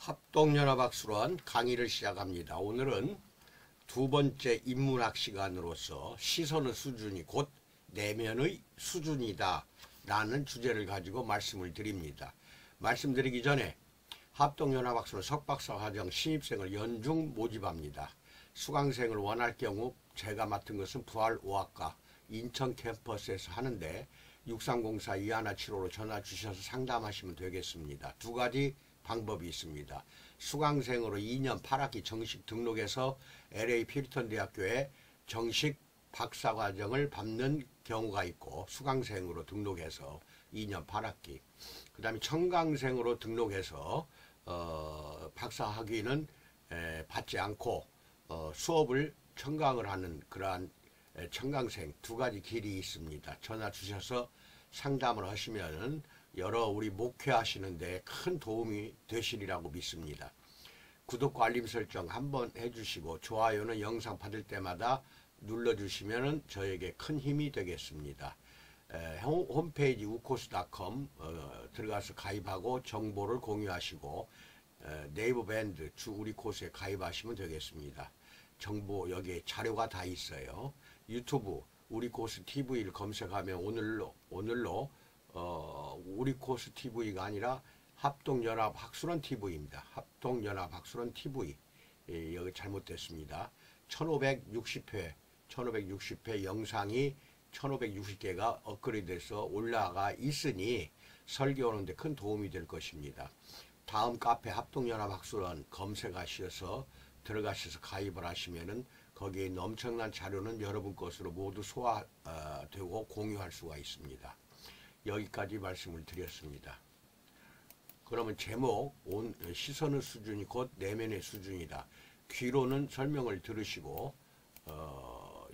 합동연합학술원 강의를 시작합니다. 오늘은 두 번째 인문학 시간으로서 시선의 수준이 곧 내면의 수준이다 라는 주제를 가지고 말씀을 드립니다. 말씀드리기 전에 합동연합학술원 석박사 과정 신입생을 연중 모집합니다. 수강생을 원할 경우 제가 맡은 것은 부활오학과 인천 캠퍼스에서 하는데 6304-2175로 전화 주셔서 상담하시면 되겠습니다. 두 가지 방법이 있습니다. 수강생으로 2년 8학기 정식 등록해서 LA 필턴 대학교에 정식 박사과정을 밟는 경우가 있고, 수강생으로 등록해서 2년 8학기, 그 다음에 청강생으로 등록해서 박사 학위는 받지 않고 수업을 청강을 하는 그러한 청강생 두 가지 길이 있습니다. 전화 주셔서 상담을 하시면 여러 우리 목회하시는데 큰 도움이 되시리라고 믿습니다. 구독과 알림 설정 한번 해주시고 좋아요는 영상 받을 때마다 눌러주시면 저에게 큰 힘이 되겠습니다. 홈페이지 우코스.com 들어가서 가입하고 정보를 공유하시고 네이버 밴드 주 우리 코스에 가입하시면 되겠습니다. 정보 여기에 자료가 다 있어요. 유튜브 우리 코스 TV를 검색하면 오늘로 우리 코스 TV가 아니라 합동연합학술원 TV입니다. 합동연합학술원 TV. 여기 잘못됐습니다. 1560회 영상이 1560개가 업그레이드돼서 올라가 있으니 설교하는데 큰 도움이 될 것입니다. 다음 카페 합동연합학술원 검색하셔서 들어가셔서 가입을 하시면은 거기에 있는 엄청난 자료는 여러분 것으로 모두 소화되고 공유할 수가 있습니다. 여기까지 말씀을 드렸습니다. 그러면 제목 시선의 수준이 곧 내면의 수준이다. 귀로는 설명을 들으시고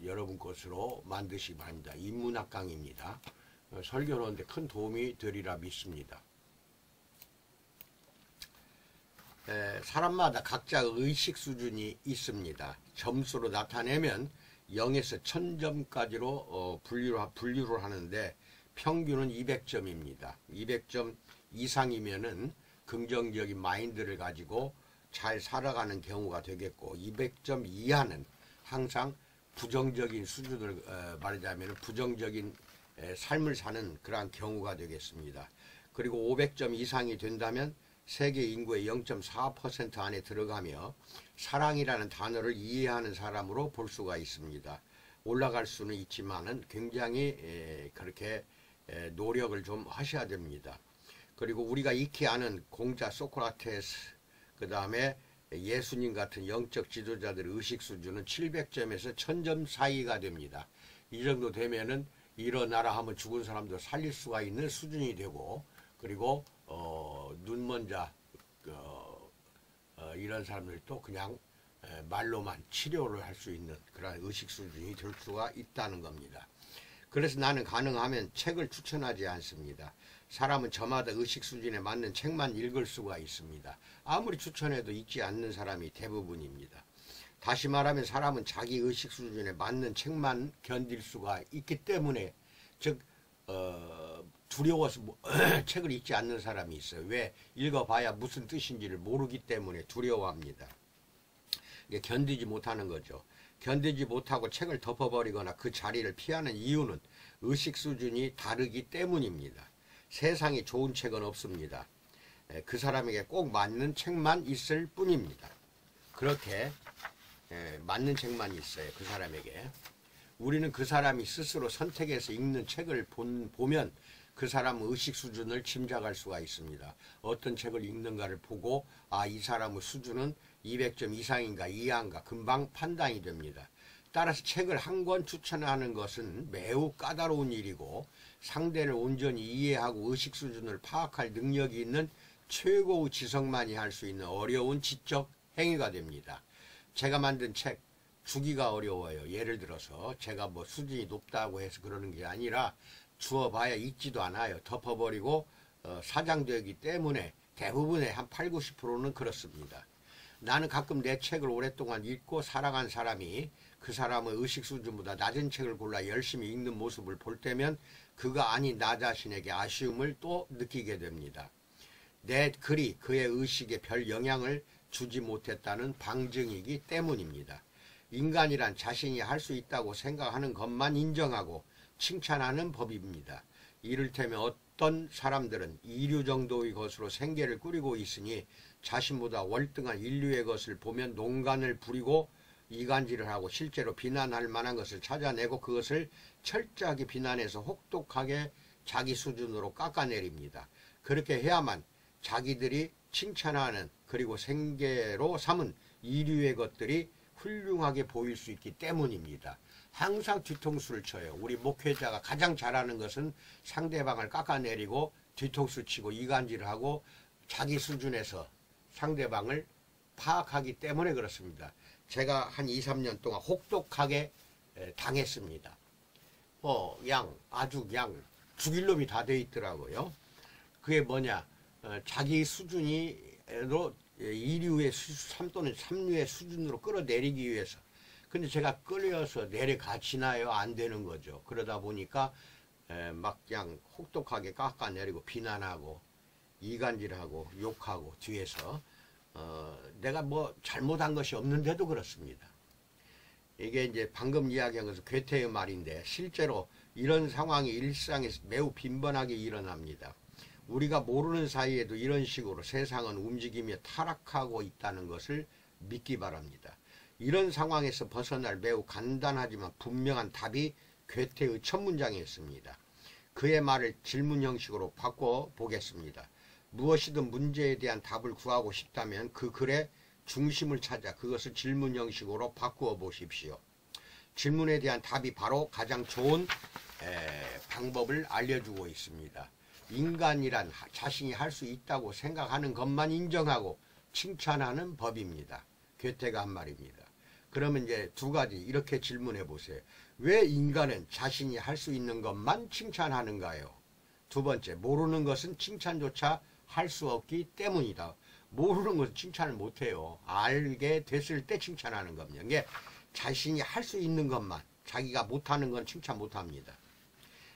여러분 것으로 만드시기 바랍니다. 인문학 강의입니다. 설교하는데 큰 도움이 되리라 믿습니다. 사람마다 각자 의식 수준이 있습니다. 점수로 나타내면 0에서 1000점까지로 분류를 하는데 평균은 200점입니다. 200점 이상이면은 긍정적인 마인드를 가지고 잘 살아가는 경우가 되겠고, 200점 이하는 항상 부정적인 수준을 말하자면 부정적인 삶을 사는 그러한 경우가 되겠습니다. 그리고 500점 이상이 된다면 세계 인구의 0.4% 안에 들어가며 사랑이라는 단어를 이해하는 사람으로 볼 수가 있습니다. 올라갈 수는 있지만은 굉장히 그렇게 노력을 좀 하셔야 됩니다. 그리고 우리가 익히 아는 공자 소크라테스, 그 다음에 예수님 같은 영적 지도자들의 의식 수준은 700점에서 1000점 사이가 됩니다. 이 정도 되면은 일어나라 하면 죽은 사람도 살릴 수가 있는 수준이 되고, 그리고 눈먼 자 이런 사람들도 그냥 말로만 치료를 할 수 있는 그런 의식 수준이 될 수가 있다는 겁니다. 그래서 나는 가능하면 책을 추천하지 않습니다. 사람은 저마다 의식 수준에 맞는 책만 읽을 수가 있습니다. 아무리 추천해도 읽지 않는 사람이 대부분입니다. 다시 말하면 사람은 자기 의식 수준에 맞는 책만 견딜 수가 있기 때문에, 즉 두려워서 책을 읽지 않는 사람이 있어요. 왜? 읽어봐야 무슨 뜻인지를 모르기 때문에 두려워합니다. 이게 견디지 못하는 거죠. 견디지 못하고 책을 덮어버리거나 그 자리를 피하는 이유는 의식 수준이 다르기 때문입니다. 세상에 좋은 책은 없습니다. 그 사람에게 꼭 맞는 책만 있을 뿐입니다. 그렇게 맞는 책만 있어요. 그 사람에게. 우리는 그 사람이 스스로 선택해서 읽는 책을 보면 그 사람의 의식 수준을 짐작할 수가 있습니다. 어떤 책을 읽는가를 보고 이 사람의 수준은 200점 이상인가 이하인가 금방 판단이 됩니다. 따라서 책을 한 권 추천하는 것은 매우 까다로운 일이고, 상대를 온전히 이해하고 의식 수준을 파악할 능력이 있는 최고의 지성만이 할 수 있는 어려운 지적 행위가 됩니다. 제가 만든 책 주기가 어려워요. 예를 들어서 제가 뭐 수준이 높다고 해서 그러는 게 아니라 주어봐야 읽지도 않아요. 덮어버리고 사장되기 때문에 대부분의 한 80~90%는 그렇습니다. 나는 가끔 내 책을 오랫동안 읽고 살아간 사람이 그 사람의 의식 수준보다 낮은 책을 골라 열심히 읽는 모습을 볼 때면 그가 아닌 나 자신에게 아쉬움을 또 느끼게 됩니다. 내 글이 그의 의식에 별 영향을 주지 못했다는 방증이기 때문입니다. 인간이란 자신이 할 수 있다고 생각하는 것만 인정하고 칭찬하는 법입니다. 이를테면 어떤 사람들은 이류 정도의 것으로 생계를 꾸리고 있으니 자신보다 월등한 인류의 것을 보면 농간을 부리고 이간질을 하고 실제로 비난할 만한 것을 찾아내고 그것을 철저하게 비난해서 혹독하게 자기 수준으로 깎아내립니다. 그렇게 해야만 자기들이 칭찬하는 그리고 생계로 삼은 이류의 것들이 훌륭하게 보일 수 있기 때문입니다. 항상 뒤통수를 쳐요. 우리 목회자가 가장 잘하는 것은 상대방을 깎아내리고 뒤통수 치고 이간질을 하고 자기 수준에서 상대방을 파악하기 때문에 그렇습니다. 제가 한 2, 3년 동안 혹독하게 당했습니다. 아주 그냥 죽일 놈이 다 돼 있더라고요. 그게 뭐냐, 자기 수준으로 이류의 또는 삼류의 수준으로 끌어내리기 위해서. 근데 제가 끌려서 내려가지나요? 안 되는 거죠. 그러다 보니까 막 그냥 혹독하게 깎아내리고 비난하고 이간질하고 욕하고 뒤에서 내가 뭐 잘못한 것이 없는데도 그렇습니다. 이게 이제 방금 이야기한 것은 괴테의 말인데 실제로 이런 상황이 일상에서 매우 빈번하게 일어납니다. 우리가 모르는 사이에도 이런 식으로 세상은 움직이며 타락하고 있다는 것을 믿기 바랍니다. 이런 상황에서 벗어날 매우 간단하지만 분명한 답이 괴테의 첫 문장에 있습니다. 그의 말을 질문 형식으로 바꿔보겠습니다. 무엇이든 문제에 대한 답을 구하고 싶다면 그 글의 중심을 찾아 그것을 질문 형식으로 바꾸어 보십시오. 질문에 대한 답이 바로 가장 좋은 방법을 알려주고 있습니다. 인간이란 자신이 할 수 있다고 생각하는 것만 인정하고 칭찬하는 법입니다. 괴테가 한 말입니다. 그러면 이제 두 가지 이렇게 질문해 보세요. 왜 인간은 자신이 할 수 있는 것만 칭찬하는가요? 두 번째, 모르는 것은 칭찬조차 할 수 없기 때문이다. 모르는 것은 칭찬을 못해요. 알게 됐을 때 칭찬하는 겁니다. 이게 자신이 할 수 있는 것만, 자기가 못하는 건 칭찬 못합니다.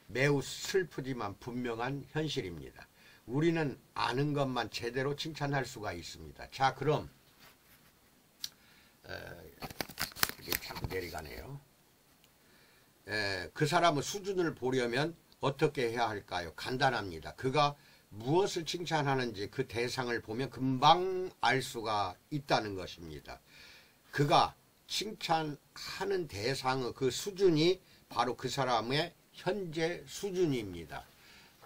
매우 슬프지만 분명한 현실입니다. 우리는 아는 것만 제대로 칭찬할 수가 있습니다. 자, 그럼 이게 자꾸 내려가네요. 그 사람의 수준을 보려면 어떻게 해야 할까요? 간단합니다. 그가 무엇을 칭찬하는지 그 대상을 보면 금방 알 수가 있다는 것입니다. 그가 칭찬하는 대상의 그 수준이 바로 그 사람의 현재 수준입니다.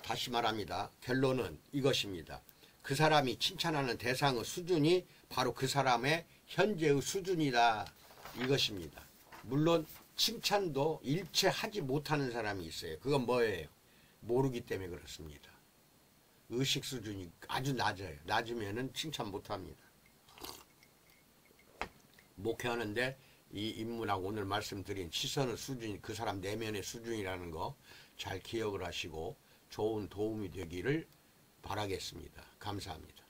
다시 말합니다. 결론은 이것입니다. 그 사람이 칭찬하는 대상의 수준이 바로 그 사람의 현재의 수준이다. 이것입니다. 물론 칭찬도 일체 하지 못하는 사람이 있어요. 그건 뭐예요? 모르기 때문에 그렇습니다. 의식 수준이 아주 낮아요. 낮으면은 칭찬 못합니다. 목회하는데 이 인문하고 오늘 말씀드린 시선의 수준이 그 사람 내면의 수준이라는 거 잘 기억을 하시고 좋은 도움이 되기를 바라겠습니다. 감사합니다.